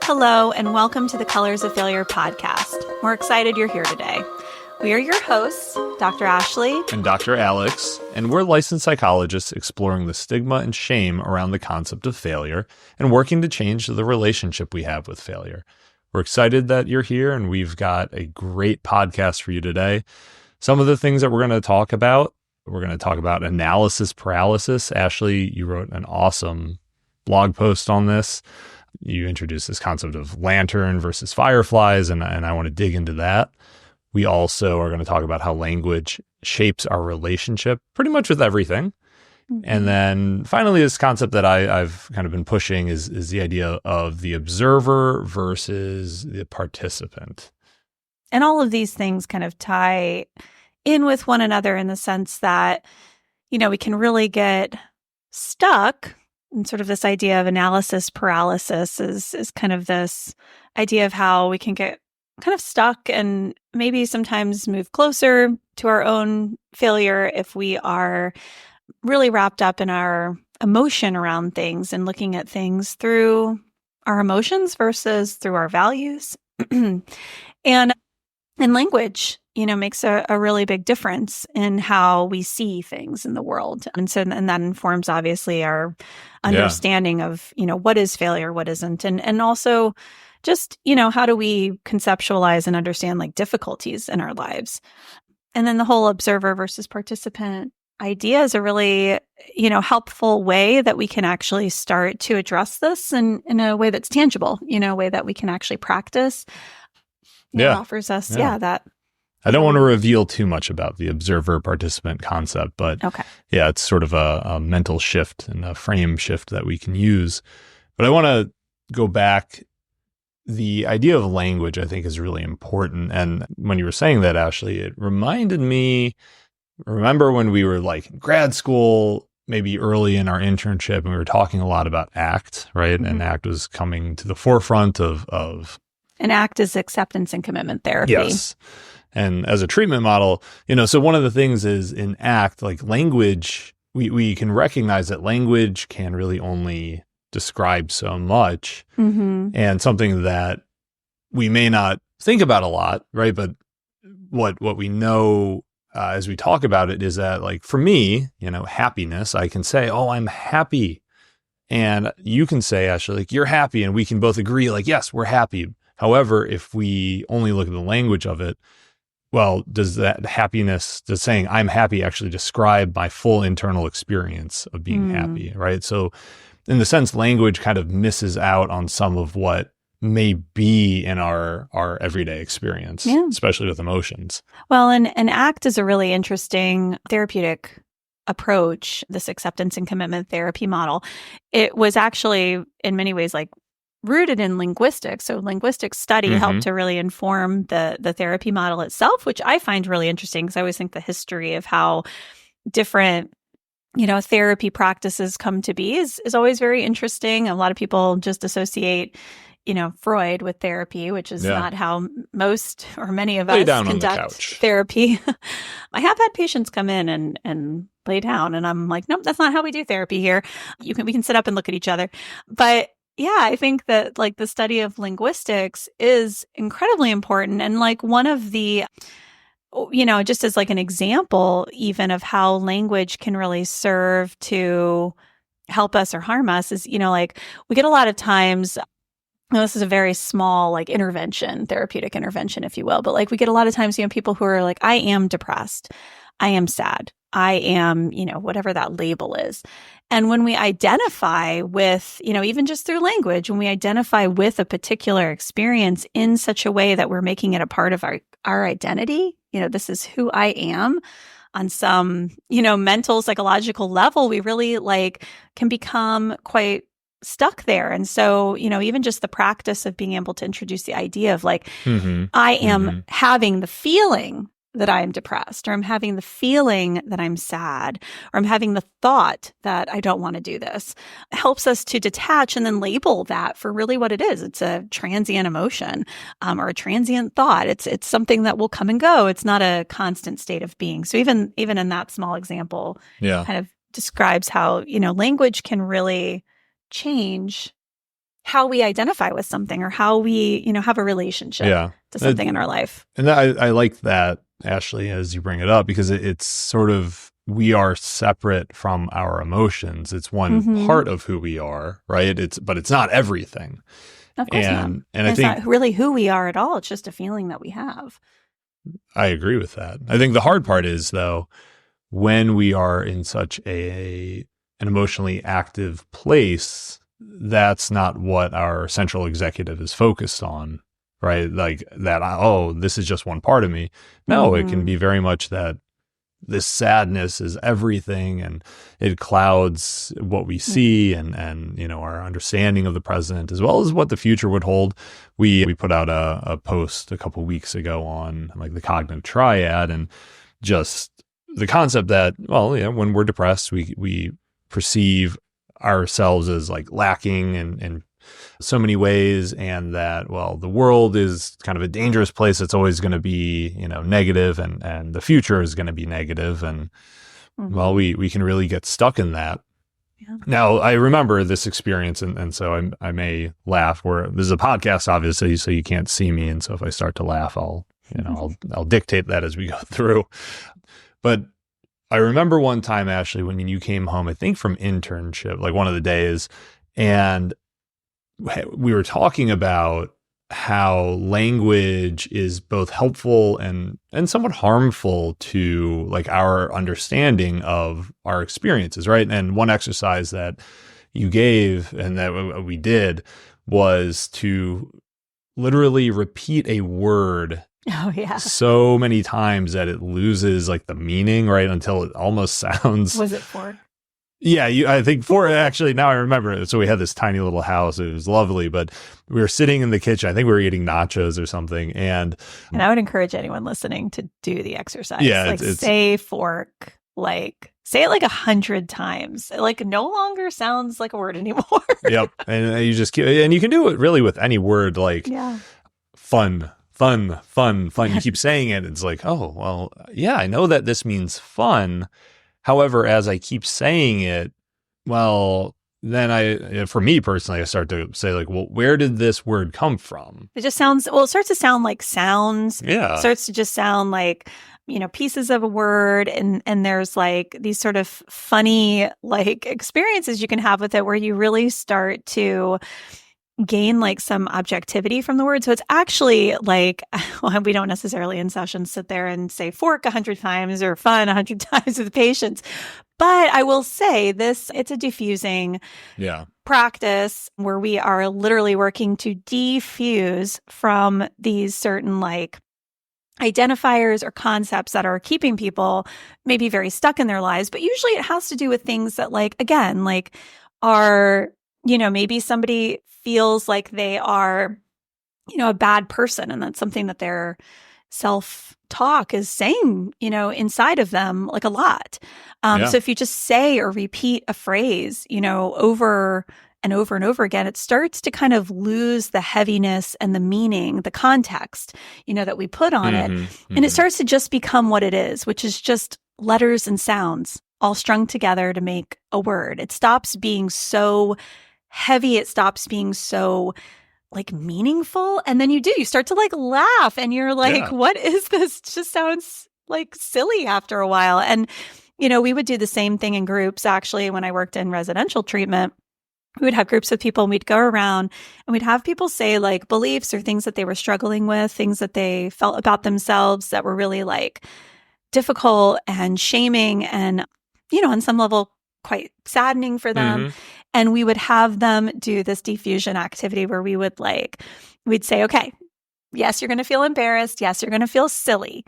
Hello, and welcome to the Colors of Failure podcast. We're excited you're here today. We are your hosts, Dr. Ashley and Dr. Alex, and we're licensed psychologists exploring the stigma and shame around the concept of failure and working to change the relationship we have with failure. We're excited that you're here, and we've got a great podcast for you today. Some of the things that we're going to talk about, analysis paralysis. Ashley, you wrote an awesome blog post on this. You introduced this concept of lantern versus fireflies, and I want to dig into that. We also are going to talk about how language shapes our relationship pretty much with everything. Mm-hmm. And then finally, this concept that I've kind of been pushing is the idea of the observer versus the participant. And all of these things kind of tie in with one another in the sense that, we can really get stuck. And sort of this idea of analysis paralysis is kind of this idea of how we can get kind of stuck and maybe sometimes move closer to our own failure if we are really wrapped up in our emotion around things and looking at things through our emotions versus through our values. And language, makes a really big difference in how we see things in the world. And that informs obviously our understanding of, what is failure, what isn't. And also just, how do we conceptualize and understand like difficulties in our lives? And then the whole observer versus participant idea is a really, helpful way that we can actually start to address this in a way that's tangible, a way that we can actually practice. Offers us, that. I don't want to reveal too much about the observer-participant concept, but okay. It's sort of a mental shift and a frame shift that we can use. But I want to go back. The idea of language, I think, is really important. And when you were saying that, Ashley, it reminded me, remember when we were like in grad school, maybe early in our internship, and we were talking a lot about ACT, right? Mm-hmm. And ACT was coming to the forefront of and ACT is acceptance and commitment therapy. Yes. And as a treatment model, so one of the things is in ACT, like language, we can recognize that language can really only describe so much. Mm-hmm. And something that we may not think about a lot, right? But what we know as we talk about it is that, like, for me, happiness, I can say, oh, I'm happy. And you can say, Ashley, like, you're happy. And we can both agree, like, yes, we're happy. However, if we only look at the language of it, well, does that happiness, does saying I'm happy actually describe my full internal experience of being happy, right? So in the sense, language kind of misses out on some of what may be in our everyday experience, especially with emotions. Well, and ACT is a really interesting therapeutic approach, this acceptance and commitment therapy model. It was actually in many ways like rooted in linguistics. So linguistic study helped to really inform the therapy model itself, which I find really interesting because I always think the history of how different, therapy practices come to be is always very interesting. A lot of people just associate, Freud with therapy, which is not how most or many of us conduct therapy. I have had patients come in and lay down, and I'm like, nope, that's not how we do therapy here. We can sit up and look at each other. But yeah, I think that like the study of linguistics is incredibly important. And like one of the, just as like an example even of how language can really serve to help us or harm us is, like we get a lot of times, this is a very small like intervention, therapeutic intervention, if you will. But like we get a lot of times, people who are like, I am depressed. I am sad. I am, whatever that label is. And when we identify with, even just through language, when we identify with a particular experience in such a way that we're making it a part of our identity, this is who I am on some, mental, psychological level, we really like can become quite stuck there. And so, even just the practice of being able to introduce the idea of like, I am having the feeling that I'm depressed, or I'm having the feeling that I'm sad, or I'm having the thought that I don't want to do this, helps us to detach and then label that for really what it is. It's a transient emotion or a transient thought. It's something that will come and go. It's not a constant state of being. So even in that small example, kind of describes how, language can really change how we identify with something or how we, have a relationship to something in our life. And I like that, Ashley, as you bring it up, because it's sort of, we are separate from our emotions. It's one part of who we are, right? But it's not everything. Of course not. And it's not really who we are at all. It's just a feeling that we have. I agree with that. I think the hard part is, though, when we are in such an emotionally active place, that's not what our central executive is focused on, right? Like that, this is just one part of me. No, it can be very much that this sadness is everything, and it clouds what we see and our understanding of the present, as well as what the future would hold. We put out a post a couple weeks ago on like the cognitive triad, and just the concept that, when we're depressed, we perceive ourselves as like lacking in so many ways, and that, the world is kind of a dangerous place. It's always going to be, negative, and the future is going to be negative. And we can really get stuck in that. Yeah. Now, I remember this experience, and so I may laugh. This is a podcast, obviously, so you can't see me. And so if I start to laugh, I'll dictate that as we go through. But I remember one time, Ashley, when you came home, I think from internship, like one of the days, and we were talking about how language is both helpful and somewhat harmful to like our understanding of our experiences, right? And one exercise that you gave and that we did was to literally repeat a word so many times that it loses like the meaning, right? Until it almost sounds... Was it fork? Yeah, I think actually, now I remember it. So we had this tiny little house. It was lovely, but we were sitting in the kitchen. I think we were eating nachos or something. And I would encourage anyone listening to do the exercise. Yeah, like say fork, like say it like 100 times. It like no longer sounds like a word anymore. Yep. And you just keep, and you can do it really with any word, like fun. You keep saying it. It's like, I know that this means fun. However, as I keep saying it, then for me personally, I start to say like, where did this word come from? It just sounds, it starts to sound like sounds. Yeah. It starts to just sound like, pieces of a word. And there's like these sort of funny like experiences you can have with it where you really start to gain like some objectivity from the word. So it's actually like, we don't necessarily in sessions sit there and say fork 100 times or fun 100 times with patients. But I will say it's a diffusing practice where we are literally working to defuse from these certain like identifiers or concepts that are keeping people maybe very stuck in their lives. But usually it has to do with things that like, again, like are, maybe somebody feels like they are, a bad person, and that's something that their self-talk is saying, inside of them like a lot. So if you just say or repeat a phrase, over and over and over again, it starts to kind of lose the heaviness and the meaning, the context, that we put on it. And it starts to just become what it is, which is just letters and sounds all strung together to make a word. It stops being so heavy. It stops being so like meaningful. And then you start to like laugh and you're like, what is this? It just sounds like silly after a while. And, we would do the same thing in groups. Actually, when I worked in residential treatment, we would have groups of people and we'd go around and we'd have people say like beliefs or things that they were struggling with, things that they felt about themselves that were really like difficult and shaming and, on some level quite saddening for them. And we would have them do this diffusion activity where we'd say, okay, yes, you're going to feel embarrassed. Yes, you're going to feel silly,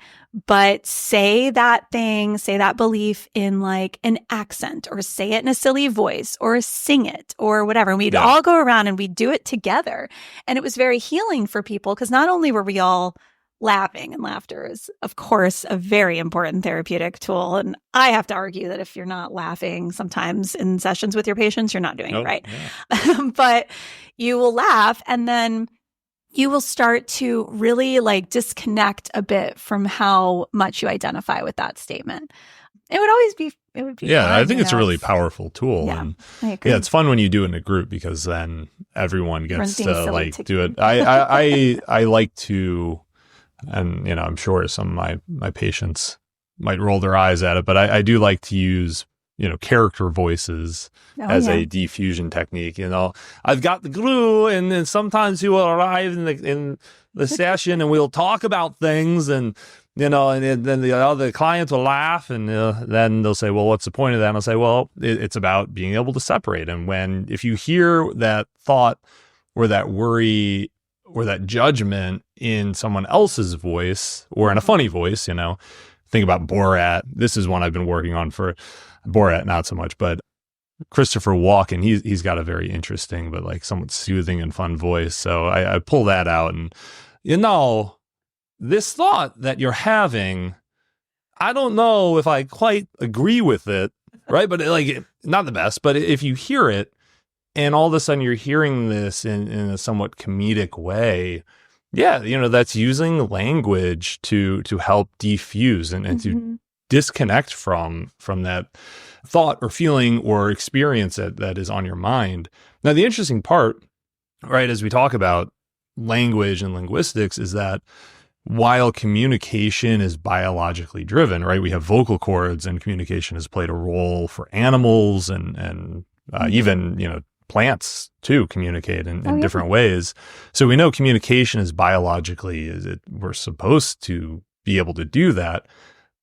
but say that thing, say that belief in like an accent or say it in a silly voice or sing it or whatever. And we'd all go around and we'd do it together. And it was very healing for people because not only were we all laughing, and laughter is, of course, a very important therapeutic tool. And I have to argue that if you're not laughing sometimes in sessions with your patients, you're not doing it right. But you will laugh. And then, you will start to really like disconnect a bit from how much you identify with that statement. It would be Yeah, fun, I think it's a really powerful tool. Yeah, And I agree. yeah, it's fun when you do it in a group because then everyone Everyone's gets being to silly like do it. I like to, and I'm sure some of my patients might roll their eyes at it, but I do like to use, character voices as a diffusion technique. I've got the glue, and then sometimes he will arrive in the session, and we'll talk about things, and and then the other clients will laugh, and then they'll say, well, what's the point of that? And I'll say, well, it's about being able to separate. And if you hear that thought or that worry or that judgment in someone else's voice or in a funny voice, think about Borat. This is one I've been working on for Borat, not so much, but Christopher Walken, he's got a very interesting, but like somewhat soothing and fun voice. So I pull that out, and this thought that you're having, I don't know if I quite agree with it, right? But like, not the best, but if you hear it and all of a sudden you're hearing this in a somewhat comedic way, yeah, that's using language to help diffuse and to disconnect from that thought or feeling or experience that is on your mind. Now, the interesting part, right, as we talk about language and linguistics, is that while communication is biologically driven, right, we have vocal cords, and communication has played a role for animals and even, plants too communicate in different ways. So we know communication is biologically, we're supposed to be able to do that.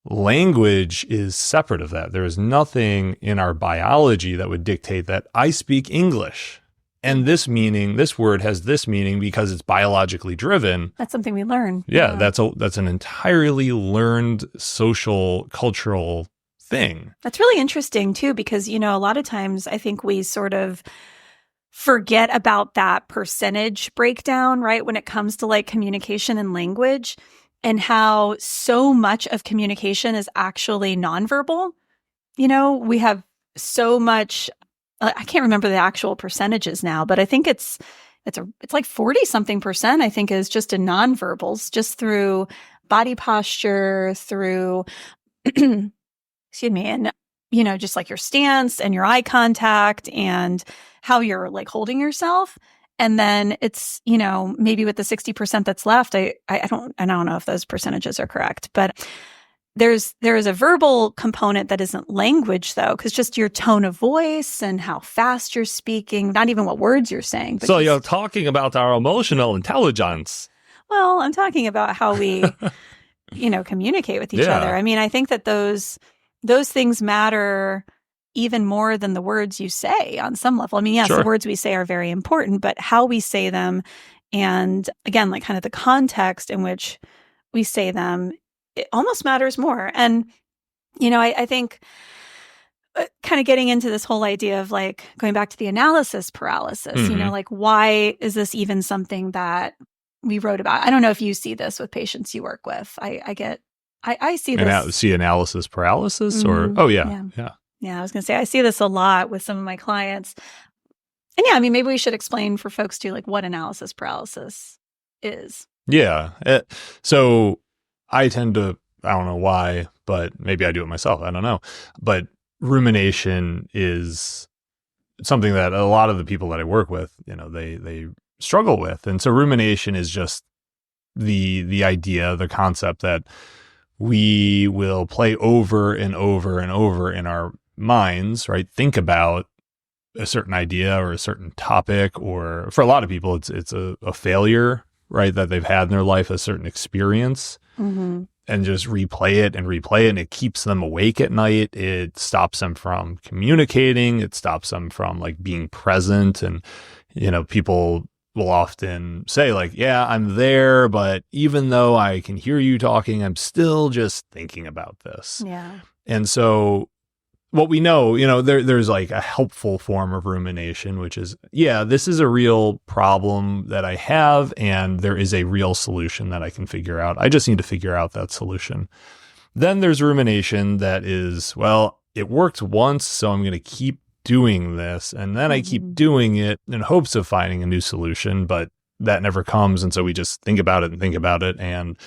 Language is separate of that. There is nothing in our biology that would dictate that I speak English, and this word has this meaning because it's biologically driven. That's something we learn. Yeah, that's an entirely learned social, cultural thing. That's really interesting too, because, a lot of times I think we sort of forget about that percentage breakdown, right? When it comes to like communication and language, and how so much of communication is actually nonverbal. We have so much, I can't remember the actual percentages now, but I think it's like 40 something percent, I think, is just in nonverbals, just through body posture, through, excuse me, and, just like your stance and your eye contact and how you're like holding yourself. And then it's, maybe with the 60% that's left, I don't know if those percentages are correct, but there is a verbal component that isn't language, though, because just your tone of voice and how fast you're speaking, not even what words you're saying. But so you're talking about our emotional intelligence. Well, I'm talking about how we, communicate with each other. I mean, I think that those things matter even more than the words you say on some level. I mean, yes, Sure. The words we say are very important, but how we say them, and again, like kind of the context in which we say them, it almost matters more. And, I think kind of getting into this whole idea of like going back to the analysis paralysis, like why is this even something that we wrote about? I don't know if you see this with patients you work with. I see this. See analysis paralysis or, oh yeah. Yeah, I was going to say, I see this a lot with some of my clients. And yeah, I mean, maybe we should explain for folks too, like what analysis paralysis is. Yeah. So I tend to, I don't know why, but maybe I do it myself. I don't know. But rumination is something that a lot of the people that I work with, they struggle with. And so rumination is just the idea, the concept that we will play over and over and over in our minds, right? Think about a certain idea or a certain topic, or for a lot of people, it's a failure, right? That they've had in their life, a certain experience, and just replay it, and it keeps them awake at night. It stops them from communicating. It stops them from like being present. And, people will often say like, yeah, I'm there, but even though I can hear you talking, I'm still just thinking about this. Yeah. And so what we know, there's like a helpful form of rumination, which is, yeah, this is a real problem that I have, and there is a real solution that I can figure out. I just need to figure out that solution. Then there's rumination that is, well, it worked once, so I'm going to keep doing this. And then I keep doing it in hopes of finding a new solution, but that never comes. And so we just think about it and think about it. And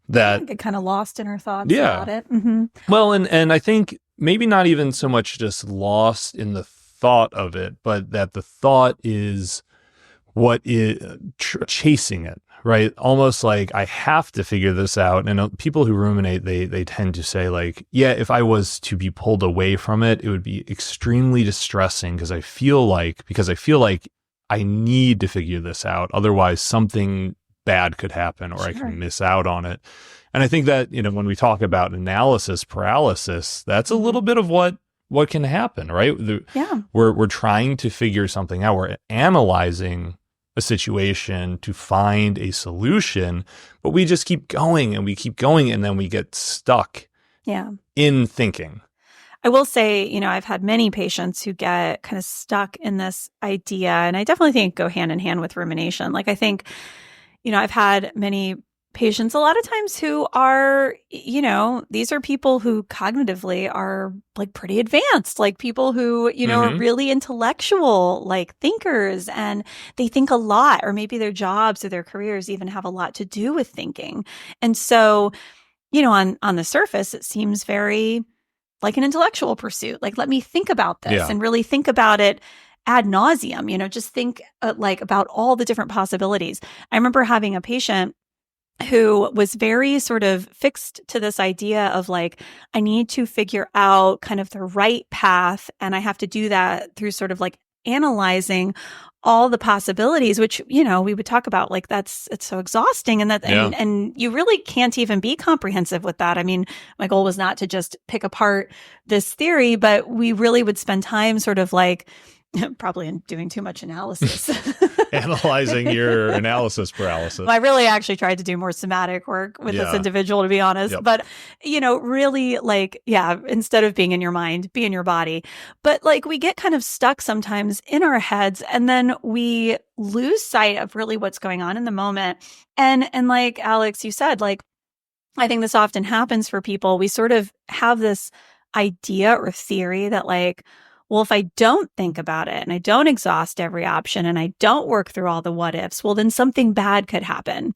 that get kind of lost in our thoughts yeah. about it. Mm-hmm. Well, and I think maybe not even so much just lost in the thought of it, but that the thought is what is chasing it, right? Almost like I have to figure this out. And people who ruminate, they tend to say like, yeah, if I was to be pulled away from it, it would be extremely distressing because I feel like I need to figure this out. Otherwise, something bad could happen or I can miss out on it. And I think that, when we talk about analysis paralysis, that's a little bit of what can happen, right? We're trying to figure something out. We're analyzing a situation to find a solution, but we just keep going and we keep going and then we get stuck in thinking. I will say, I've had many patients who get kind of stuck in this idea, and I definitely think go hand in hand with rumination. Like I think, I've had many patients a lot of times who are, these are people who cognitively are like pretty advanced, like people who, are really intellectual, like thinkers, and they think a lot, or maybe their jobs or their careers even have a lot to do with thinking. And so, on the surface, it seems very like an intellectual pursuit. Like, let me think about this and really think about it ad nauseum, just think like about all the different possibilities. I remember having a patient who was very sort of fixed to this idea of like, I need to figure out kind of the right path. And I have to do that through sort of like analyzing all the possibilities, which, we would talk about like, it's so exhausting. And and you really can't even be comprehensive with that. I mean, my goal was not to just pick apart this theory, but we really would spend time sort of like, probably in doing too much analysis. Analyzing your analysis paralysis. Well, I really actually tried to do more somatic work with this individual, to be honest. Yep. But, really like, instead of being in your mind, be in your body. But like we get kind of stuck sometimes in our heads, and then we lose sight of really what's going on in the moment. And like Alex, you said, like, I think this often happens for people. We sort of have this idea or theory that like, well, if I don't think about it and I don't exhaust every option and I don't work through all the what ifs, well, then something bad could happen.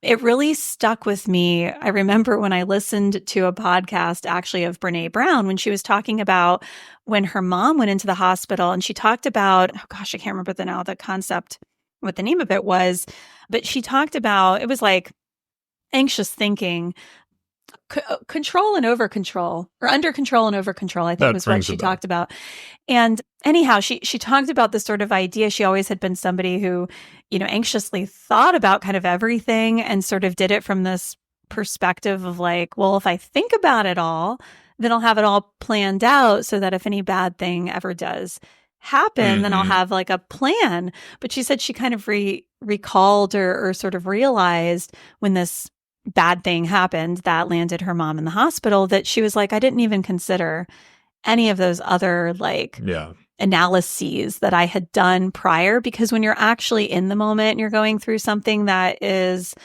It really stuck with me. I remember when I listened to a podcast actually of Brene Brown when she was talking about when her mom went into the hospital, and she talked about, oh gosh, I can't remember the concept, what the name of it was, but she talked about, it was like anxious thinking, control and over control, or under control and over control, I think was what she talked about. And anyhow, she talked about this sort of idea. She always had been somebody who, anxiously thought about kind of everything and sort of did it from this perspective of like, well, if I think about it all, then I'll have it all planned out so that if any bad thing ever does happen, then I'll have like a plan. But she said she kind of recalled or sort of realized when this bad thing happened that landed her mom in the hospital, that she was like, I didn't even consider any of those other like analyses that I had done prior, because when you're actually in the moment and you're going through something that is,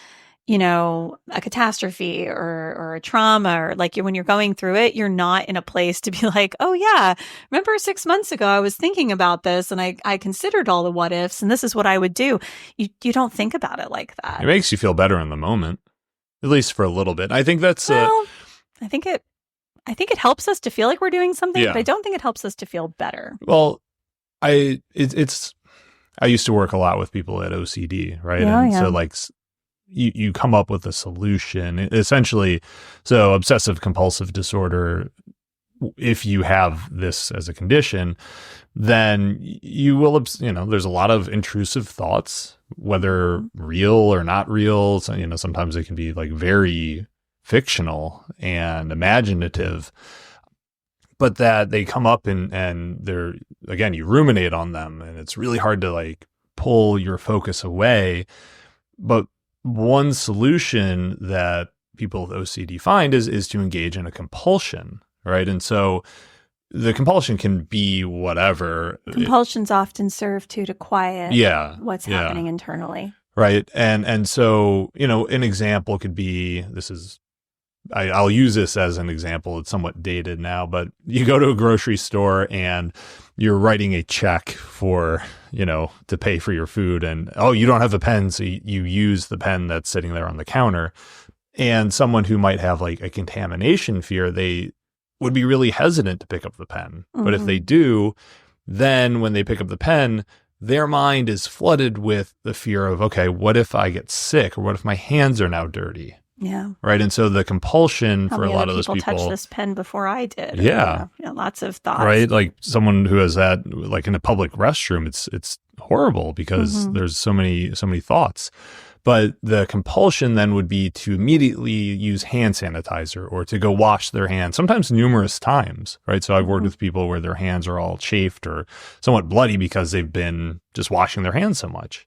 a catastrophe or a trauma, or like when you're going through it, you're not in a place to be like, oh yeah, remember 6 months ago, I was thinking about this and I considered all the what ifs and this is what I would do. You don't think about it like that. It makes you feel better in the moment. At least for a little bit. I think that's... I think it helps us to feel like we're doing something, but I don't think it helps us to feel better. Well, I used to work a lot with people at OCD, right? So like you come up with a solution. Essentially, so obsessive compulsive disorder, if you have this as a condition, then you will, there's a lot of intrusive thoughts, whether real or not real. So, sometimes it can be like very fictional and imaginative, but that they come up and they're, again, you ruminate on them and it's really hard to like pull your focus away. But one solution that people with OCD find is to engage in a compulsion, right? And so the compulsion can be whatever. Compulsions often serve to quiet what's happening internally. Right. And so, an example could be, I'll use this as an example. It's somewhat dated now, but you go to a grocery store and you're writing a check for, to pay for your food, and, oh, you don't have a pen, so you use the pen that's sitting there on the counter. And someone who might have like a contamination fear, they would be really hesitant to pick up the pen. Mm-hmm. But if they do, then when they pick up the pen, their mind is flooded with the fear of, okay, what if I get sick, or what if my hands are now dirty? Yeah. Right. And so the compulsion for a lot of those people touched this pen before I did. Yeah. Lots of thoughts. Right. Like someone who has that, like in a public restroom, it's horrible because there's so many thoughts. But the compulsion then would be to immediately use hand sanitizer or to go wash their hands, sometimes numerous times, right? So I've worked with people where their hands are all chafed or somewhat bloody because they've been just washing their hands so much.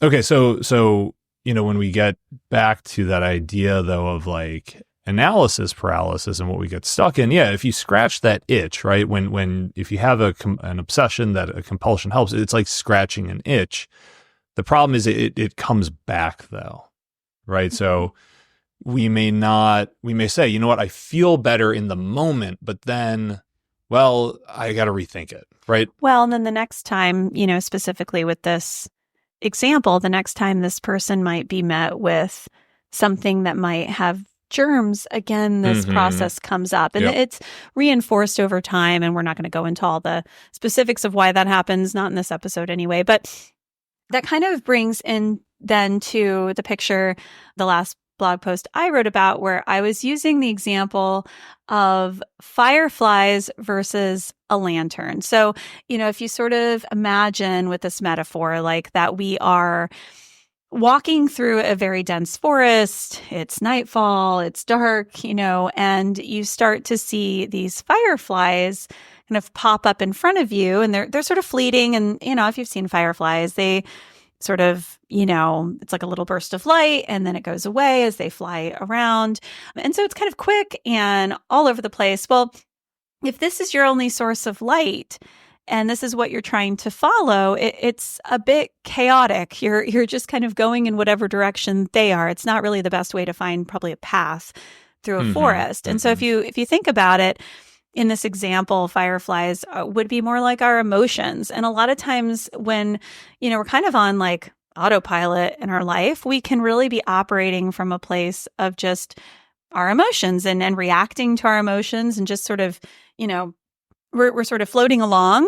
Okay, so when we get back to that idea, though, of like analysis paralysis and what we get stuck in, if you scratch that itch, right? If you have an obsession that a compulsion helps, it's like scratching an itch. The problem is it comes back, though, right? So we may say, you know what, I feel better in the moment, but then, well, I got to rethink it, right? Well, and then the next time, specifically with this example, the next time this person might be met with something that might have germs, again, this process comes up, and it's reinforced over time. And we're not going to go into all the specifics of why that happens, not in this episode anyway, but that kind of brings in then to the picture, the last blog post I wrote about, where I was using the example of fireflies versus a lantern. So, if you sort of imagine with this metaphor, like that we are walking through a very dense forest, it's nightfall, it's dark, and you start to see these fireflies kind of pop up in front of you, and they're sort of fleeting. And, if you've seen fireflies, they sort of, it's like a little burst of light and then it goes away as they fly around. And so it's kind of quick and all over the place. Well, if this is your only source of light and this is what you're trying to follow, it's a bit chaotic. You're just kind of going in whatever direction they are. It's not really the best way to find probably a path through a forest. And so if you think about it, in this example, fireflies would be more like our emotions. And a lot of times when, we're kind of on like autopilot in our life, we can really be operating from a place of just our emotions and reacting to our emotions and just sort of, we're sort of floating along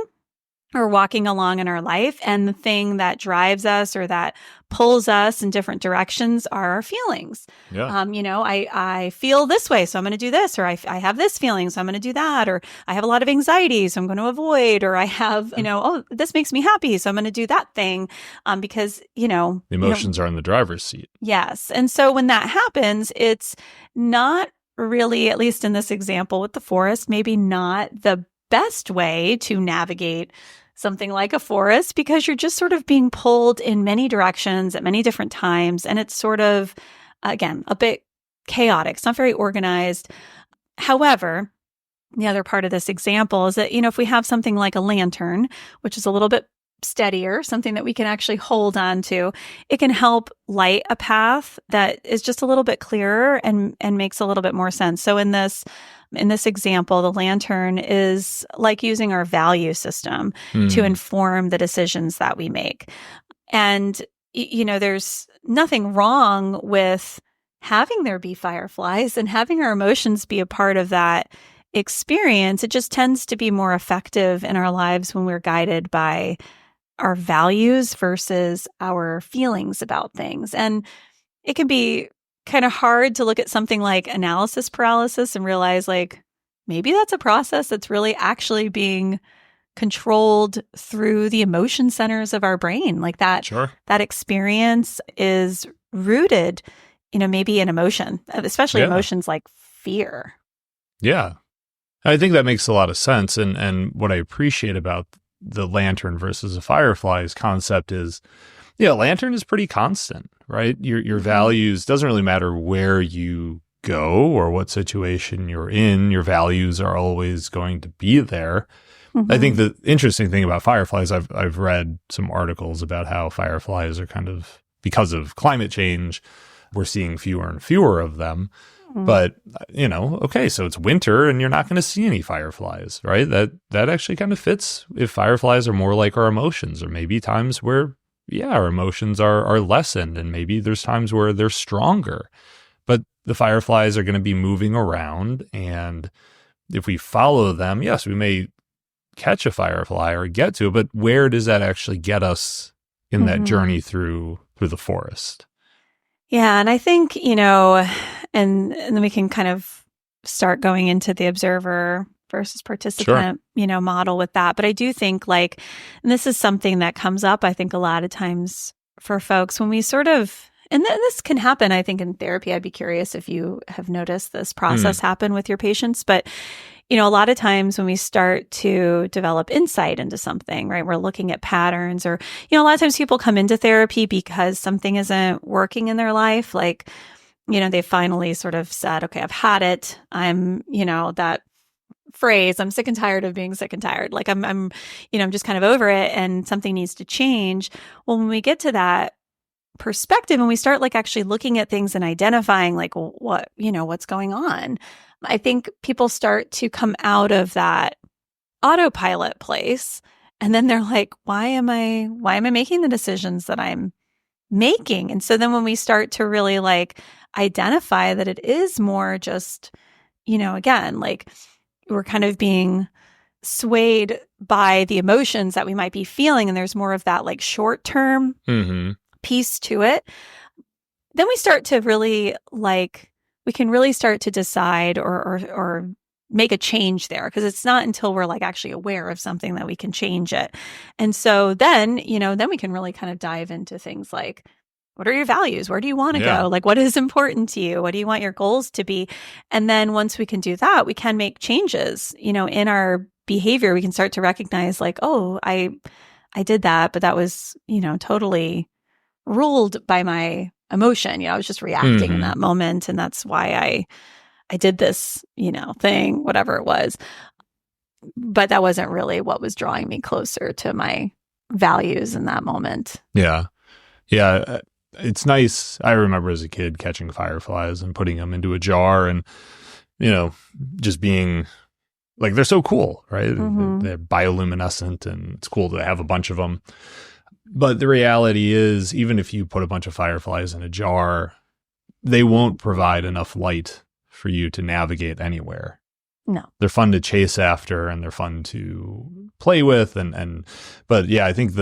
or walking along in our life. And the thing that drives us or that pulls us in different directions are our feelings. Yeah. I feel this way, so I'm going to do this, or I have this feeling, so I'm going to do that, or I have a lot of anxiety, so I'm going to avoid, or I have, this makes me happy, so I'm going to do that thing, because, the emotions are in the driver's seat. Yes. And so when that happens, it's not really, at least in this example with the forest, maybe not the best way to navigate something like a forest, because you're just sort of being pulled in many directions at many different times. And it's sort of, again, a bit chaotic. It's not very organized. However, the other part of this example is that, if we have something like a lantern, which is a little bit steadier, something that we can actually hold on to, it can help light a path that is just a little bit clearer and makes a little bit more sense. So in this example, the lantern is like using our value system to inform the decisions that we make. And, there's nothing wrong with having there be fireflies and having our emotions be a part of that experience. It just tends to be more effective in our lives when we're guided by our values versus our feelings about things. And it can be kind of hard to look at something like analysis paralysis and realize, like, maybe that's a process that's really actually being controlled through the emotion centers of our brain. Like that experience is rooted, maybe in emotion, especially emotions like fear. Yeah. I think that makes a lot of sense. And what I appreciate about the lantern versus a fireflies concept is, lantern is pretty constant, right? Your values, doesn't really matter where you go or what situation you're in, your values are always going to be there. I think the interesting thing about fireflies, I've read some articles about how fireflies are kind of, because of climate change, we're seeing fewer and fewer of them. But, okay, so it's winter and you're not going to see any fireflies, right? That actually kind of fits if fireflies are more like our emotions, or maybe times where, our emotions are lessened, and maybe there's times where they're stronger. But the fireflies are going to be moving around, and if we follow them, yes, we may catch a firefly or get to it, but where does that actually get us in that journey through the forest? Yeah, and I think, and then we can kind of start going into the observer versus participant, model with that. But I do think and this is something that comes up, I think, a lot of times for folks when we sort of, and this can happen, I think, in therapy. I'd be curious if you have noticed this process happen with your patients. But, a lot of times when we start to develop insight into something, right, we're looking at patterns, or, a lot of times people come into therapy because something isn't working in their life. They finally sort of said, okay, I've had it. I'm, that phrase, I'm sick and tired of being sick and tired. I'm just kind of over it, and something needs to change. Well, when we get to that perspective and we start actually looking at things and identifying what's going on, I think people start to come out of that autopilot place, and then they're like, why am I making the decisions that I'm making? And so then when we start to really identify that it is more just, again, we're kind of being swayed by the emotions that we might be feeling, and there's more of that short-term piece to it, then we start to really we can really start to decide or make a change there, because it's not until we're actually aware of something that we can change it. And so then, then we can really kind of dive into things like, what are your values? Where do you want to go? What is important to you? What do you want your goals to be? And then once we can do that, we can make changes, in our behavior. We can start to recognize oh, I did that, but that was, totally ruled by my emotion. I was just reacting in that moment. And that's why I did this, thing, whatever it was. But that wasn't really what was drawing me closer to my values in that moment. Yeah. Yeah. It's nice. I remember as a kid catching fireflies and putting them into a jar and, just being they're so cool, right? They're bioluminescent, and it's cool to have a bunch of them. But the reality is, even if you put a bunch of fireflies in a jar, they won't provide enough light for you to navigate anywhere. No. They're fun to chase after, and they're fun to play with. But yeah, I think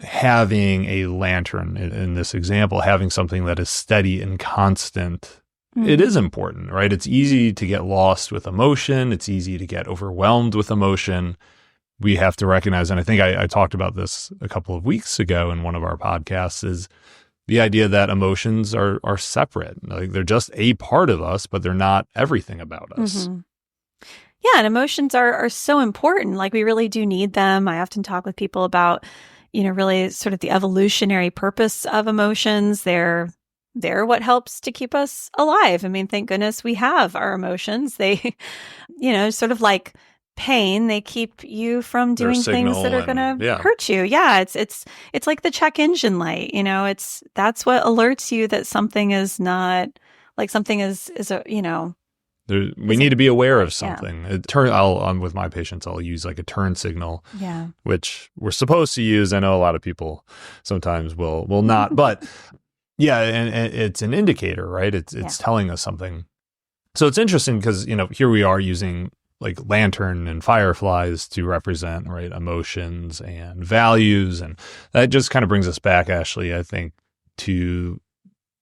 having a lantern in this example, having something that is steady and constant, it is important, right? It's easy to get lost with emotion. It's easy to get overwhelmed with emotion. We have to recognize, and I think I talked about this a couple of weeks ago in one of our podcasts, is the idea that emotions are separate. They're just a part of us, but they're not everything about us. Yeah, and emotions are so important. We really do need them. I often talk with people about, really sort of the evolutionary purpose of emotions. They're what helps to keep us alive. I mean, thank goodness we have our emotions. They, sort of like pain, they keep you from doing things that are going to hurt you. Yeah, it's like the check engine light. That's what alerts you that something is not something is a we need to be aware of something. Yeah. With my patients, I'll use a turn signal, which we're supposed to use. I know a lot of people sometimes will not, but yeah, and it's an indicator, right? It's telling us something. So it's interesting because, here we are using lantern and fireflies to represent, right, emotions and values. And that just kind of brings us back, Ashley, I think, to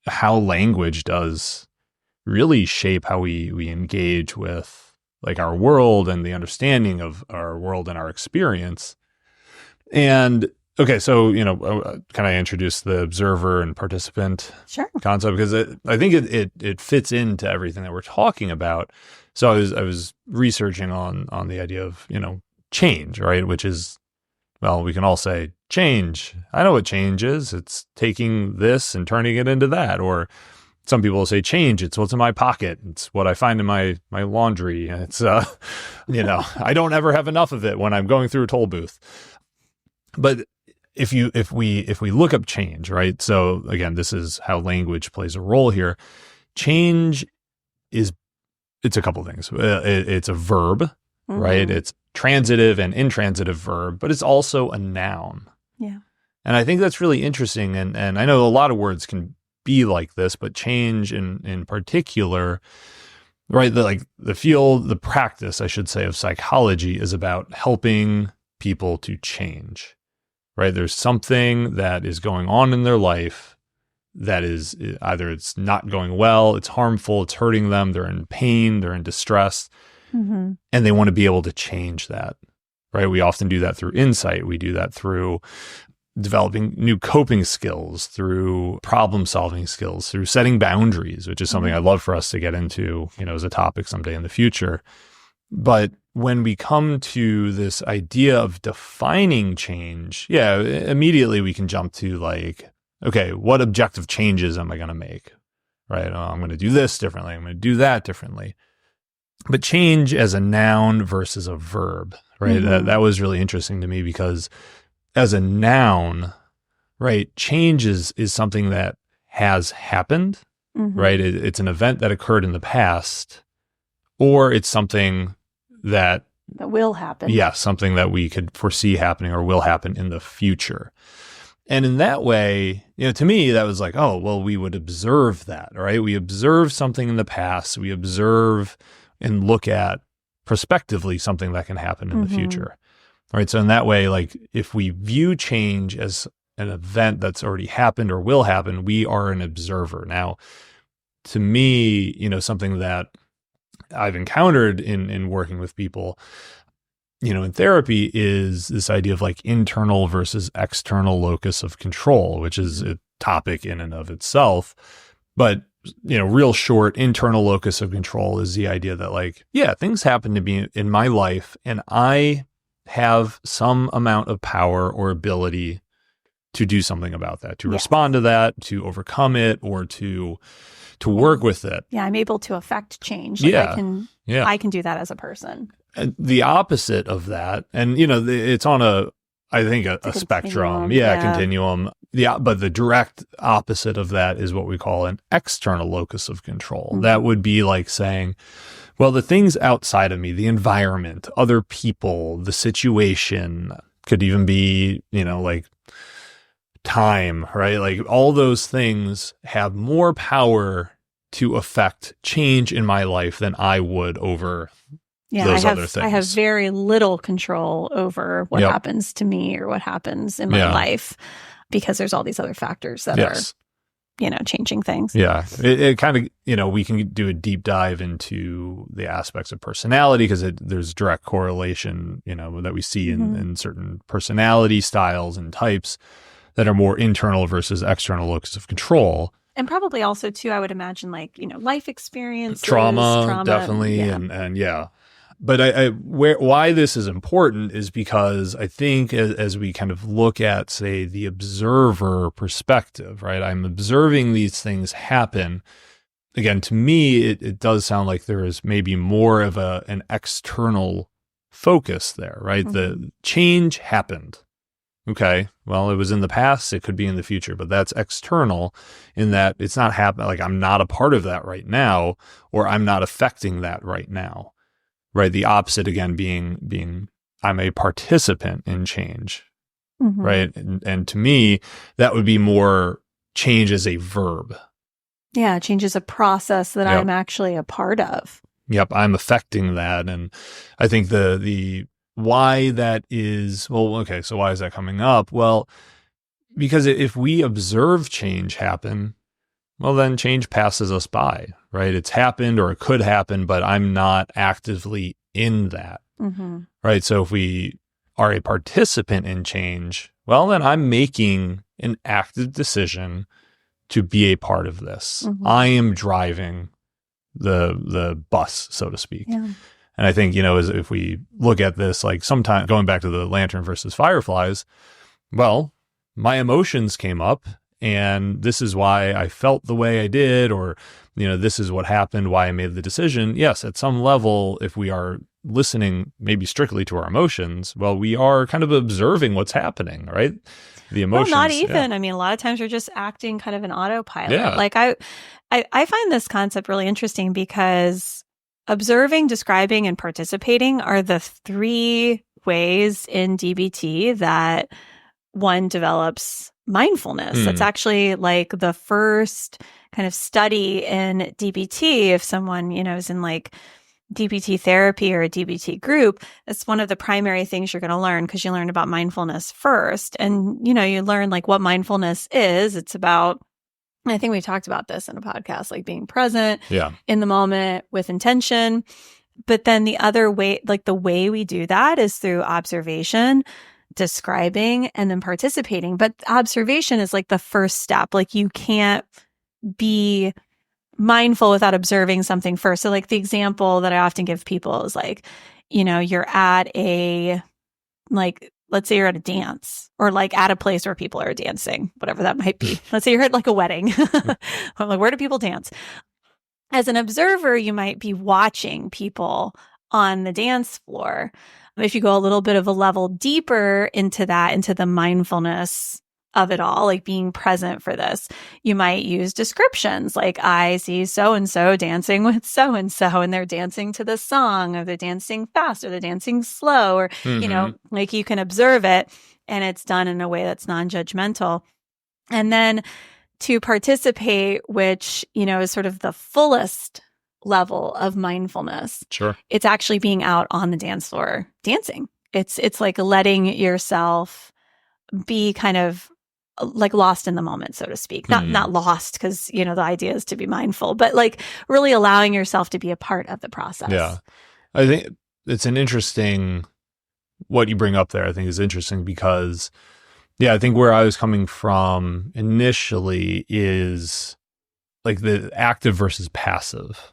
how language does really shape how we engage with our world and the understanding of our world and our experience. And okay, so, can I introduce the observer and participant concept? Because I think it fits into everything that we're talking about. So I was researching on the idea of, change, right? Which is, well, we can all say change. I know what change is. It's taking this and turning it into that. Or some people will say change. It's what's in my pocket. It's what I find in my laundry. It's, I don't ever have enough of it when I'm going through a toll booth. But if we look up change, right? So again, this is how language plays a role here. Change it's a couple things. It's a verb, right? It's transitive and intransitive verb, but it's also a noun. Yeah. And I think that's really interesting. And I know a lot of words can be like this, but change in particular, right? The practice, I should say, of psychology is about helping people to change, right? There's something that is going on in their life that is either it's not going well, it's harmful, it's hurting them, they're in pain, they're in distress, and they want to be able to change that, right? We often do that through insight. We do that through developing new coping skills, through problem solving skills, through setting boundaries, which is something I'd love for us to get into, as a topic someday in the future. But when we come to this idea of defining change, immediately we can jump to like, okay, what objective changes am I going to make? Right? Oh, I'm going to do this differently. I'm going to do that differently. But change as a noun versus a verb, right? That was really interesting to me because as a noun, right, change is something that has happened, right? It's an event that occurred in the past, or it's something that will happen. Yeah, something that we could foresee happening or will happen in the future. And in that way, to me, that was like, oh, well, we would observe that, right? We observe something in the past. We observe and look at prospectively something that can happen in the future, right? So in that way, like if we view change as an event that's already happened or will happen, we are an observer. Now, to me, something that I've encountered in working with people, in therapy is this idea of like internal versus external locus of control, which is a topic in and of itself. But, real short, internal locus of control is the idea that like, things happen to be in my life and I have some amount of power or ability to do something about that, to respond to that, to overcome it, or to work with it. Yeah, I'm able to affect change. Like I can do that as a person. And the opposite of that, and it's on a spectrum, continuum. But the direct opposite of that is what we call an external locus of control. That would be like saying, well, the things outside of me, the environment, other people, the situation, could even be, like time, right? Like all those things have more power to affect change in my life than I would over those other things. I have very little control over what happens to me or what happens in my life because there's all these other factors that are, changing things. Yeah. It kind of, we can do a deep dive into the aspects of personality because there's direct correlation, that we see in certain personality styles and types that are more internal versus external locus of control. And probably also, too, I would imagine, like, life experiences. Trauma definitely. And But why this is important is because I think as we kind of look at, say, the observer perspective, right? I'm observing these things happen. Again, to me, it does sound like there is maybe more of an external focus there, right? The change happened. Okay, well, it was in the past, it could be in the future, but that's external in that it's not happening. Like I'm not a part of that right now, or I'm not affecting that right now, right? The opposite again being I'm a participant in change, right? And to me, that would be more change as a verb. Yeah, change is a process that I'm actually a part of. Yep, I'm affecting that. And I think the why that is, well, okay, so why is that coming up? Well, because if we observe change happen, well, then change passes us by, right? It's happened or it could happen, but I'm not actively in that, right? So if we are a participant in change, well, then I'm making an active decision to be a part of this. I am driving the bus, so to speak. Yeah. And I think, as if we look at this, like sometimes going back to the lantern versus fireflies, well, my emotions came up and this is why I felt the way I did, or, this is what happened, why I made the decision. Yes, at some level, if we are listening maybe strictly to our emotions. Well, we are kind of observing what's happening, right? The emotions. Well, not even. I mean, a lot of times we're just acting kind of an autopilot. Yeah. Like I find this concept really interesting because observing, describing, and participating are the three ways in DBT that one develops mindfulness. That's actually like the first kind of study in DBT. If someone, is in like DBT therapy or a DBT group, it's one of the primary things you're going to learn because you learn about mindfulness first. And, you learn like what mindfulness is. It's about, I think we talked about this in a podcast, like being present in the moment with intention. But then the other way, like the way we do that is through observation, describing, and then participating. But observation is like the first step. Like you can't be mindful without observing something first. So like the example that I often give people is like, you're at let's say you're at a dance or like at a place where people are dancing, whatever that might be. Let's say you're at like a wedding. I'm like, where do people dance? As an observer, you might be watching people on the dance floor. If you go a little bit of a level deeper into that, into the mindfulness of it all, like being present for this, you might use descriptions like, I see so-and-so dancing with so-and-so, and they're dancing to the song, or they're dancing fast, or they're dancing slow, or, like you can observe it and it's done in a way that's non-judgmental. And then to participate, which, is sort of the fullest level of mindfulness. Sure. It's actually being out on the dance floor dancing. It's like letting yourself be kind of like lost in the moment, so to speak. Not lost because, the idea is to be mindful, but like really allowing yourself to be a part of the process. Yeah. I think it's an interesting, what you bring up there, I think is interesting because, I think where I was coming from initially is like the active versus passive.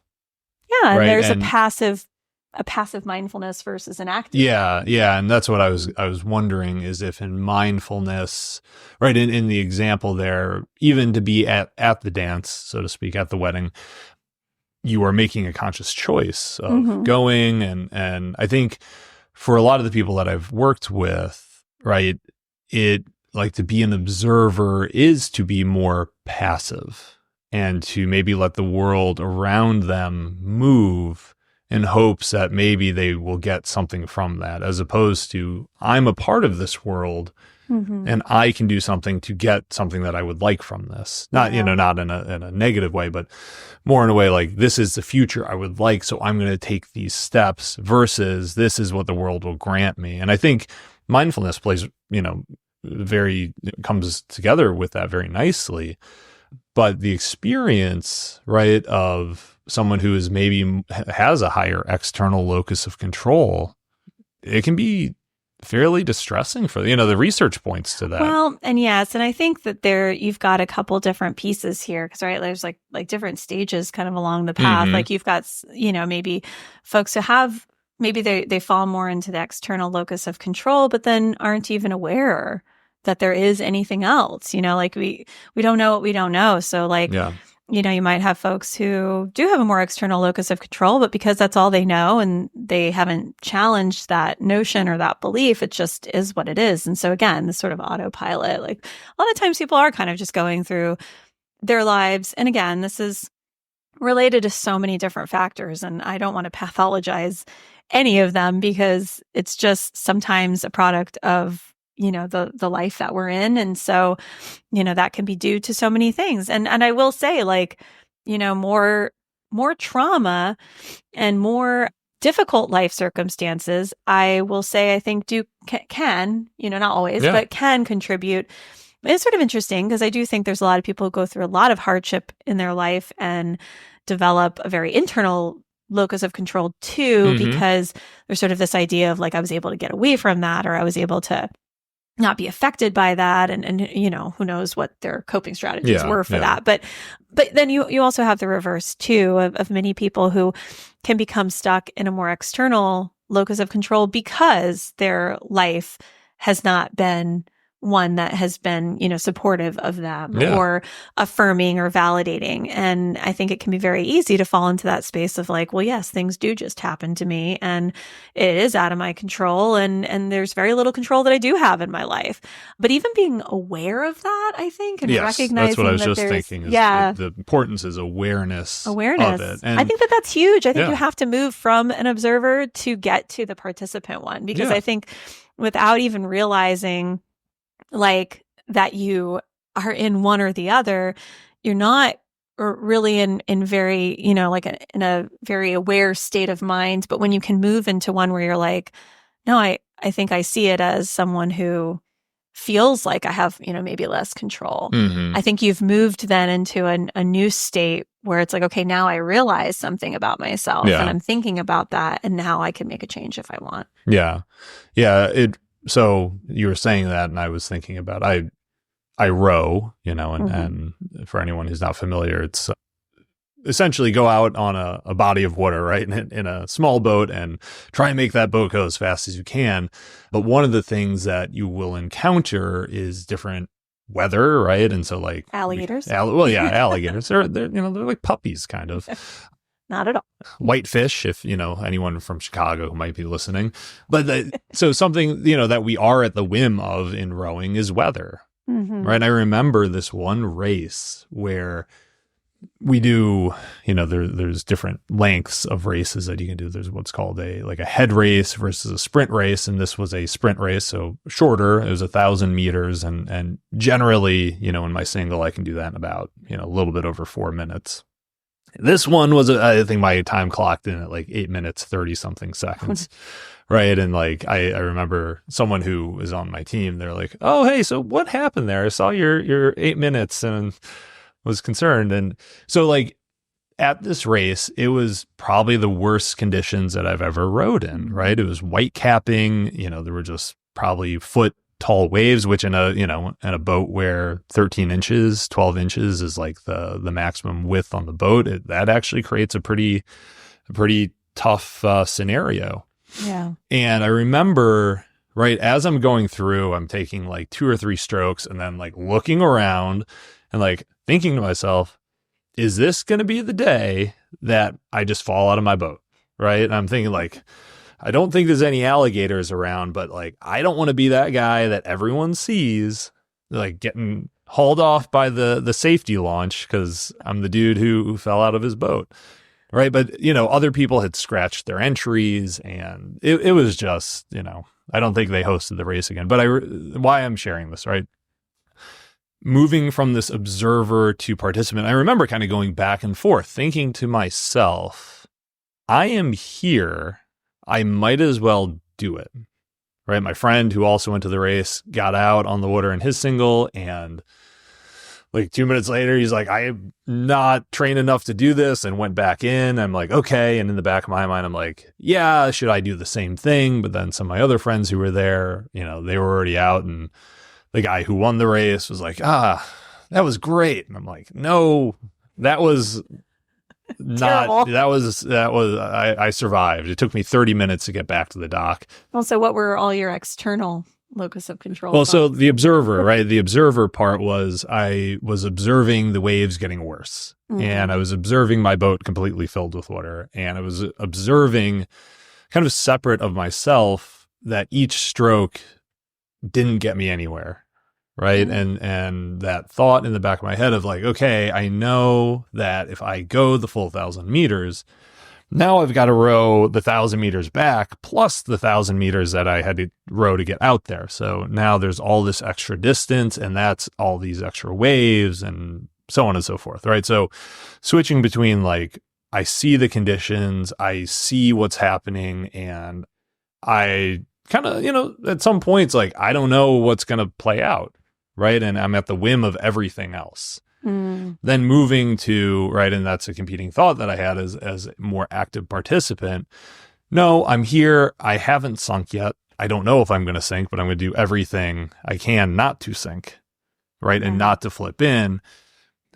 Yeah. And right? there's a passive mindfulness versus an active. Yeah. And that's what I was wondering is if in mindfulness, right, in the example there, even to be at the dance, so to speak, at the wedding, you are making a conscious choice of going. And I think for a lot of the people that I've worked with, right, it like to be an observer is to be more passive and to maybe let the world around them move in hopes that maybe they will get something from that, as opposed to I'm a part of this world and I can do something to get something that I would like from this. Not, not in a negative way, but more in a way like this is the future I would like. So I'm going to take these steps versus this is what the world will grant me. And I think mindfulness plays, comes together with that very nicely. But the experience, right, of someone who is maybe has a higher external locus of control, it can be fairly distressing for, the research points to that. Well, and yes, and I think that you've got a couple different pieces here because, right, there's like different stages kind of along the path. Like you've got, maybe folks who have, maybe they fall more into the external locus of control, but then aren't even aware that there is anything else, like we don't know what we don't know. So like, you might have folks who do have a more external locus of control, but because that's all they know and they haven't challenged that notion or that belief, it just is what it is. And so again, this sort of autopilot, like a lot of times people are kind of just going through their lives. And again, this is related to so many different factors, and I don't want to pathologize any of them because it's just sometimes a product of the life that we're in. And so, that can be due to so many things. And I will say like, more trauma and more difficult life circumstances, I will say, I think can, not always, but can contribute. It's sort of interesting because I do think there's a lot of people who go through a lot of hardship in their life and develop a very internal locus of control too, because there's sort of this idea of like, I was able to get away from that, or I was able to not be affected by that. And who knows what their coping strategies were for that. But then you also have the reverse too of many people who can become stuck in a more external locus of control because their life has not been one that has been, supportive of them Yeah. or affirming or validating. And I think it can be very easy to fall into that space of like, well, yes, things do just happen to me and it is out of my control. And there's very little control that I do have in my life. But even being aware of that, I think, and Yes, recognizing that's what I was that just there's, thinking. Is yeah, the importance is awareness of it. And I think that that's huge. I think yeah. you have to move from an observer to get to the participant one, because Yeah. I think without even realizing like that you are in one or the other, you're not really in very, like in a very aware state of mind. But when you can move into one where you're like, no, I think I see it as someone who feels like I have, maybe less control. Mhm. I think you've moved then into a new state where it's like, okay, now I realize something about myself Yeah. and I'm thinking about that. And now I can make a change if I want. Yeah. Yeah. So you were saying that, and I was thinking about, I row, and for anyone who's not familiar, it's essentially go out on a body of water, right? In a small boat and try and make that boat go as fast as you can. But one of the things that you will encounter is different weather, right? And so like Alligators. Alligators. They're like puppies kind of. Not at all. Whitefish, if anyone from Chicago who might be listening. But so something that we are at the whim of in rowing is weather, right? I remember this one race where we do, there's different lengths of races that you can do. There's what's called a head race versus a sprint race, and this was a sprint race, so shorter. It was 1,000 meters, and generally, in my single, I can do that in about a little bit over 4 minutes. This one was, I think my time clocked in at like 8 minutes, 30 something seconds. Right. And like, I remember someone who was on my team, they're like, oh, hey, so what happened there? I saw your 8 minutes and was concerned. And so like at this race, it was probably the worst conditions that I've ever rowed in. Right. It was white capping, there were just probably foot tall waves, which in a boat where 13 inches, 12 inches is like the maximum width on the boat, that actually creates a pretty tough scenario. Yeah. And I remember, right, as I'm going through, I'm taking like 2 or 3 strokes and then like looking around and like thinking to myself, is this going to be the day that I just fall out of my boat? Right. And I'm thinking like, I don't think there's any alligators around, but like, I don't want to be that guy that everyone sees like getting hauled off by the safety launch because I'm the dude who fell out of his boat. Right. But, other people had scratched their entries and it was just, I don't think they hosted the race again. But why I'm sharing this, right? Moving from this observer to participant, I remember kind of going back and forth, thinking to myself, I am here. I might as well do it, right? My friend who also went to the race got out on the water in his single, and like 2 minutes later, he's like, I am not trained enough to do this, and went back in. I'm like, okay. And in the back of my mind, I'm like, yeah, should I do the same thing? But then some of my other friends who were there, they were already out, and the guy who won the race was like, that was great. And I'm like, no, that was not, I survived. It took me 30 minutes to get back to the dock. Well, so what were all your external locus of control? Well, so the observer, right? The observer part was I was observing the waves getting worse, and I was observing my boat completely filled with water, and I was observing kind of separate of myself that each stroke didn't get me anywhere. Right. And that thought in the back of my head of like, okay, I know that if I go the full 1,000 meters, now I've got to row the 1,000 meters back plus the 1,000 meters that I had to row to get out there. So now there's all this extra distance, and that's all these extra waves and so on and so forth. Right. So switching between like, I see the conditions, I see what's happening, and I kind of, at some points, like, I don't know what's going to play out. Right. And I'm at the whim of everything else. Then moving to, right, and that's a competing thought that I had as a more active participant. No, I'm here. I haven't sunk yet. I don't know if I'm going to sink, but I'm going to do everything I can not to sink. Right. And not to flip in.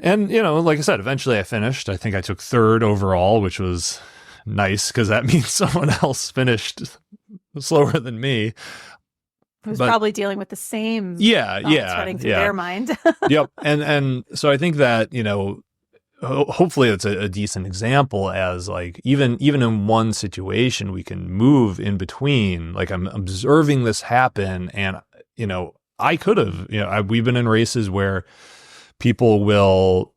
And, like I said, eventually I finished. I think I took 3rd overall, which was nice because that means someone else finished slower than me. Who's probably dealing with the same thoughts running through their mind. Yep. And so I think that, hopefully it's a decent example as like, even in one situation, we can move in between. Like I'm observing this happen and, I could have, we've been in races where people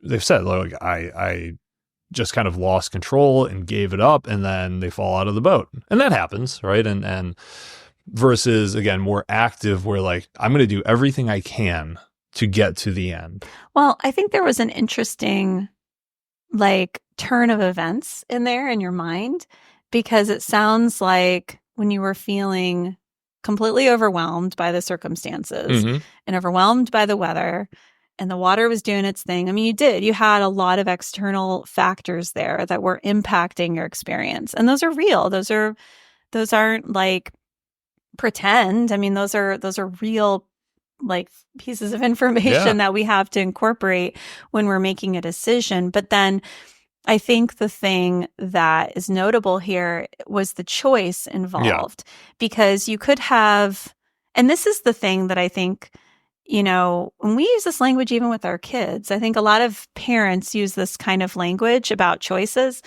they've said, like, I just kind of lost control and gave it up, and then they fall out of the boat. And that happens, right? And versus, again, more active, where like, I'm going to do everything I can to get to the end. Well, I think there was an interesting like turn of events in there in your mind, because it sounds like when you were feeling completely overwhelmed by the circumstances and overwhelmed by the weather, and the water was doing its thing. I mean, you had a lot of external factors there that were impacting your experience. And those are real. Those aren't like pretend. I mean, those are real like pieces of information that we have to incorporate when we're making a decision. But then I think the thing that is notable here was the choice involved, because you could have, and this is the thing that I think, when we use this language, even with our kids, I think a lot of parents use this kind of language about choices.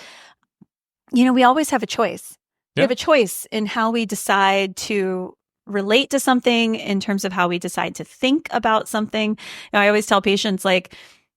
We always have a choice. We have a choice in how we decide to relate to something, in terms of how we decide to think about something. I always tell patients, like,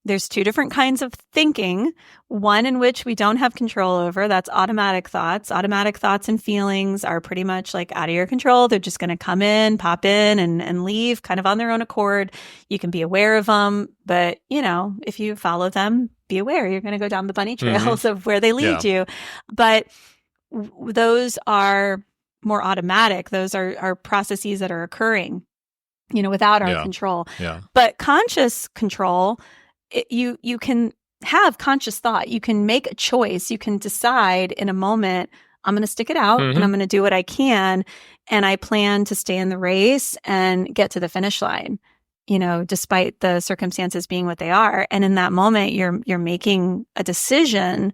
there's two different kinds of thinking. One in which we don't have control over. That's automatic thoughts. Automatic thoughts and feelings are pretty much like out of your control. They're just going to come in, pop in, and leave kind of on their own accord. You can be aware of them, but if you follow them, be aware you're going to go down the bunny trails of where they lead you. But those are more automatic. Those are processes that are occurring, without our control. But conscious control, you can have conscious thought. You can make a choice. You can decide in a moment, I'm going to stick it out and I'm going to do what I can. And I plan to stay in the race and get to the finish line, despite the circumstances being what they are. And in that moment, you're making a decision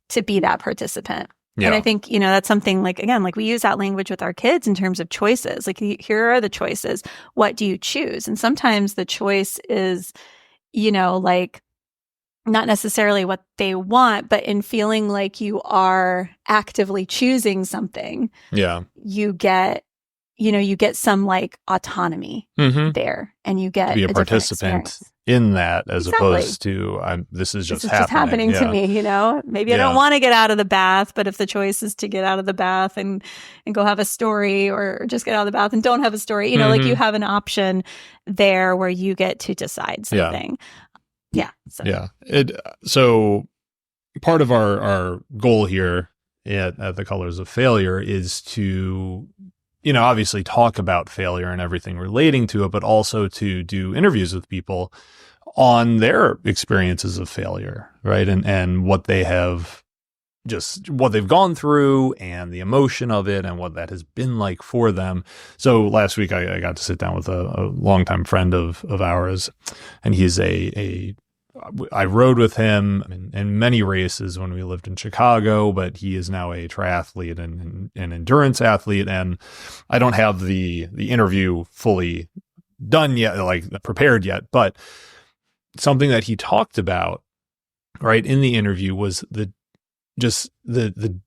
to be that participant. And I think, that's something like, again, like we use that language with our kids in terms of choices. Like, here are the choices. What do you choose? And sometimes the choice is, like not necessarily what they want, but in feeling like you are actively choosing something, you get some like autonomy there, and you get to be a participant in that, as opposed to this is just happening to me. Maybe I don't want to get out of the bath, but if the choice is to get out of the bath and go have a story, or just get out of the bath and don't have a story, like you have an option there where you get to decide something. So part of our goal here at the Colors of Failure is to, obviously talk about failure and everything relating to it, but also to do interviews with people on their experiences of failure, right? And what they have, just what they've gone through and the emotion of it and what that has been like for them. So last week I got to sit down with a longtime friend of ours, and he's I rode with him in many races when we lived in Chicago, but he is now a triathlete and an endurance athlete. And I don't have the interview fully done yet, like prepared yet, but something that he talked about right in the interview was the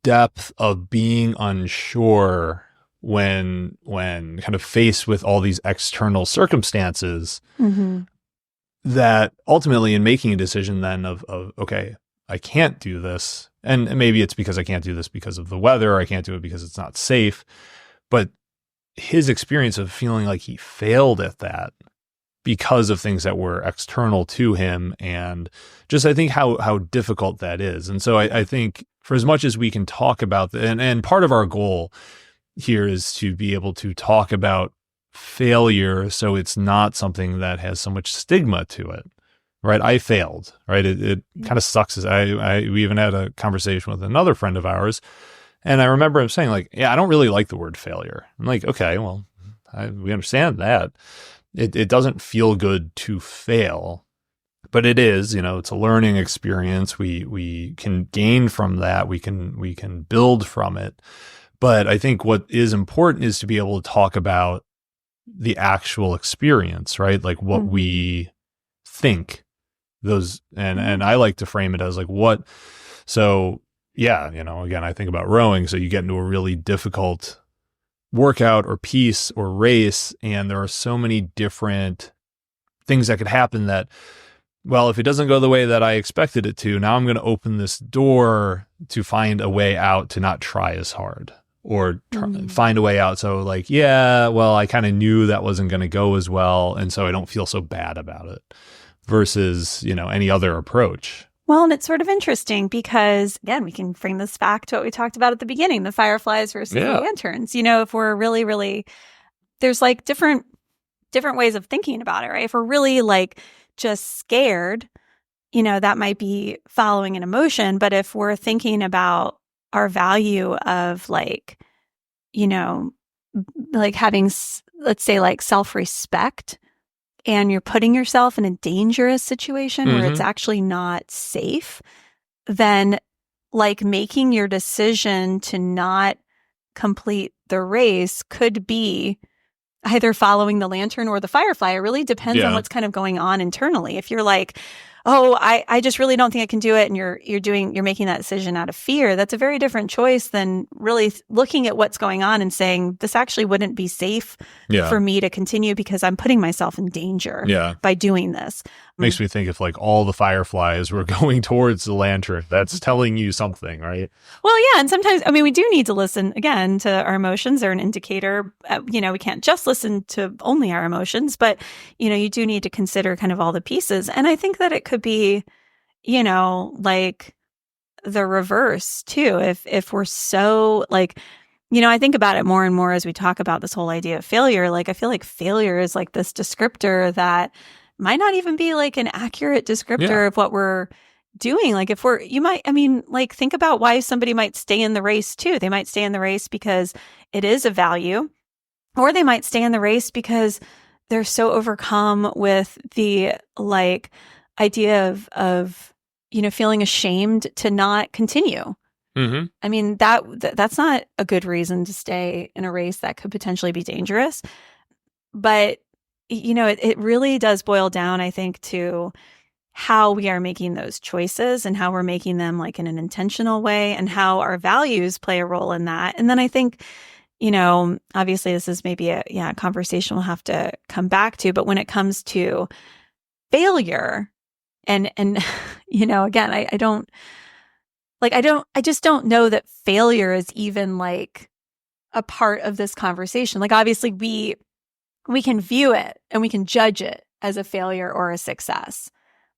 depth of being unsure when kind of faced with all these external circumstances, that ultimately in making a decision then of okay, I can't do this. And maybe it's because I can't do this because of the weather. I can't do it because it's not safe. But his experience of feeling like he failed at that because of things that were external to him, and just I think how difficult that is. And so I think for as much as we can talk about and part of our goal here is to be able to talk about failure so it's not something that has so much stigma to it, right? I failed, right? It kind of sucks. We even had a conversation with another friend of ours, and I remember him saying like, I don't really like the word failure. I'm like, okay, well, we understand that. It doesn't feel good to fail, but it is, it's a learning experience. We can gain from that. We can build from it. But I think what is important is to be able to talk about the actual experience, right? Like what we think those, and I like to frame it as like so yeah, again, I think about rowing. So you get into a really difficult workout or piece or race, and there are so many different things that could happen that, well, if it doesn't go the way that I expected it to, now I'm going to open this door to find a way out, to not try as hard or find a way out. So like, yeah, well, I kind of knew that wasn't going to go as well, and so I don't feel so bad about it versus, any other approach. Well, and it's sort of interesting because, again, we can bring this back to what we talked about at the beginning, the fireflies versus the lanterns. If we're really, really, there's like different ways of thinking about it, right? If we're really like just scared, that might be following an emotion. But if we're thinking about our value of like, like having, let's say, like self-respect, and you're putting yourself in a dangerous situation where it's actually not safe, then like making your decision to not complete the race could be either following the lantern or the firefly. It really depends on what's kind of going on internally. If you're like, oh, I just really don't think I can do it, and you're making that decision out of fear, that's a very different choice than really looking at what's going on and saying, this actually wouldn't be safe for me to continue because I'm putting myself in danger by doing this. Makes me think if like all the fireflies were going towards the lantern, that's telling you something, right? Well, yeah. And sometimes, we do need to listen again to our emotions. They're an indicator. We can't just listen to only our emotions, but, you do need to consider kind of all the pieces. And I think that it could be, like the reverse too. If we're so like, I think about it more and more as we talk about this whole idea of failure. Like, I feel like failure is like this descriptor that might not even be like an accurate descriptor of what we're doing. Like think about why somebody might stay in the race too. They might stay in the race because it is a value, or they might stay in the race because they're so overcome with the like idea of feeling ashamed to not continue. That's not a good reason to stay in a race that could potentially be dangerous. But it really does boil down, I think, to how we are making those choices and how we're making them like in an intentional way, and how our values play a role in that. And then I think, obviously this is maybe a conversation we'll have to come back to, but when it comes to failure and again, I just don't know that failure is even like a part of this conversation. Like, obviously we can view it and we can judge it as a failure or a success.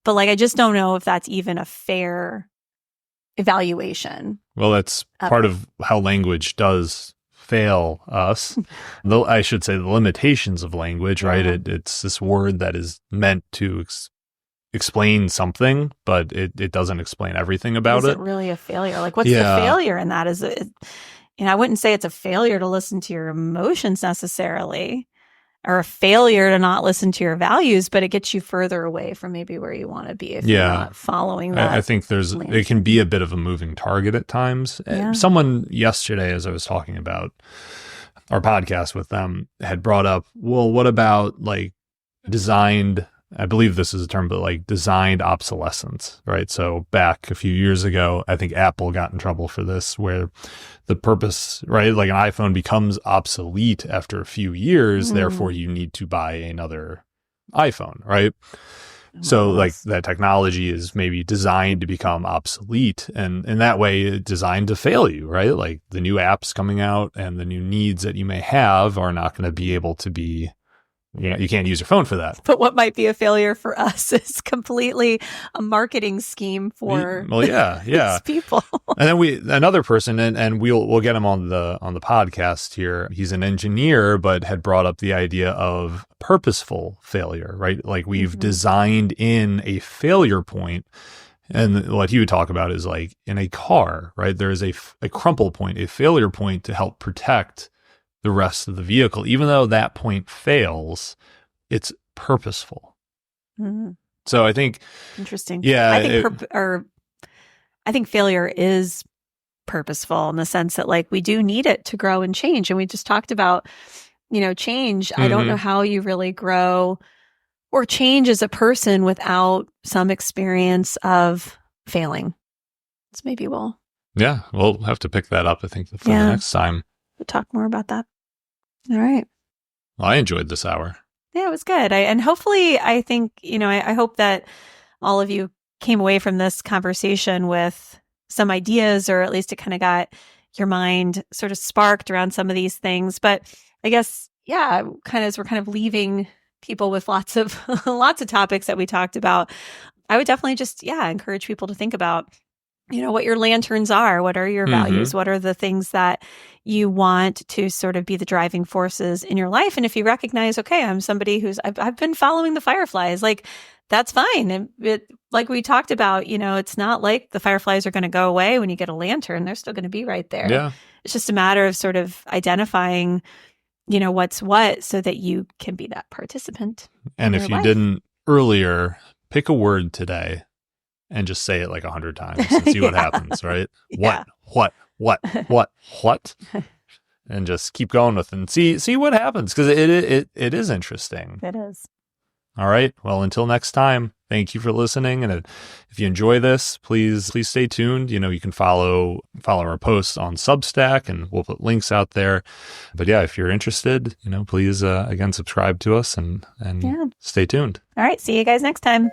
But like, I just don't know if that's even a fair evaluation. Well, that's part of how language does fail us. I should say the limitations of language, right? It's this word that is meant to explain something, but it doesn't explain everything about it. Is it really a failure? Like, what's the failure in that? Is it, I wouldn't say it's a failure to listen to your emotions necessarily, or a failure to not listen to your values, but it gets you further away from maybe where you want to be if you're not following that. I think it can be a bit of a moving target at times. Someone yesterday, as I was talking about our podcast with them, had brought up, well, what about like designed, I believe this is a term, but like designed obsolescence, right? So back a few years ago, I think Apple got in trouble for this, where the purpose, right? Like an iPhone becomes obsolete after a few years, therefore you need to buy another iPhone, right? So like that technology is maybe designed to become obsolete, and in that way it's designed to fail you, right? Like the new apps coming out and the new needs that you may have are not going to be able to be, you can't use your phone for that. But what might be a failure for us is completely a marketing scheme for these people. And then another person, and we'll get him on the podcast here. He's an engineer, but had brought up the idea of purposeful failure, right? Like we've designed in a failure point. And what he would talk about is like in a car, right? There is a crumple point, a failure point to help protect the rest of the vehicle. Even though that point fails, it's purposeful. So I think interesting. Yeah, I think failure is purposeful in the sense that like we do need it to grow and change. And we just talked about change. I don't know how you really grow or change as a person without some experience of failing. So maybe we'll have to pick that up, I think, for the next time. We'll talk more about that. All right. Well, I enjoyed this hour. Yeah, it was good. And hopefully, I think, I hope that all of you came away from this conversation with some ideas, or at least it kind of got your mind sort of sparked around some of these things. But I guess, as we're kind of leaving people with lots of topics that we talked about, I would definitely just, encourage people to think about, what your lanterns are. What are your values? What are the things that you want to sort of be the driving forces in your life? And if you recognize, okay, I'm somebody I've been following the fireflies, like, that's fine. And like we talked about, it's not like the fireflies are going to go away when you get a lantern. They're still going to be right there. Yeah. It's just a matter of sort of identifying, what's what, so that you can be that participant. And if you didn't earlier, pick a word today and just say it like 100 times and see what happens, right? Yeah. What? And just keep going with it and see what happens, because it is interesting. It is. All right. Well, until next time, thank you for listening. And if you enjoy this, please stay tuned. You can follow our posts on Substack, and we'll put links out there. But if you're interested, please, again, subscribe to us and stay tuned. All right. See you guys next time.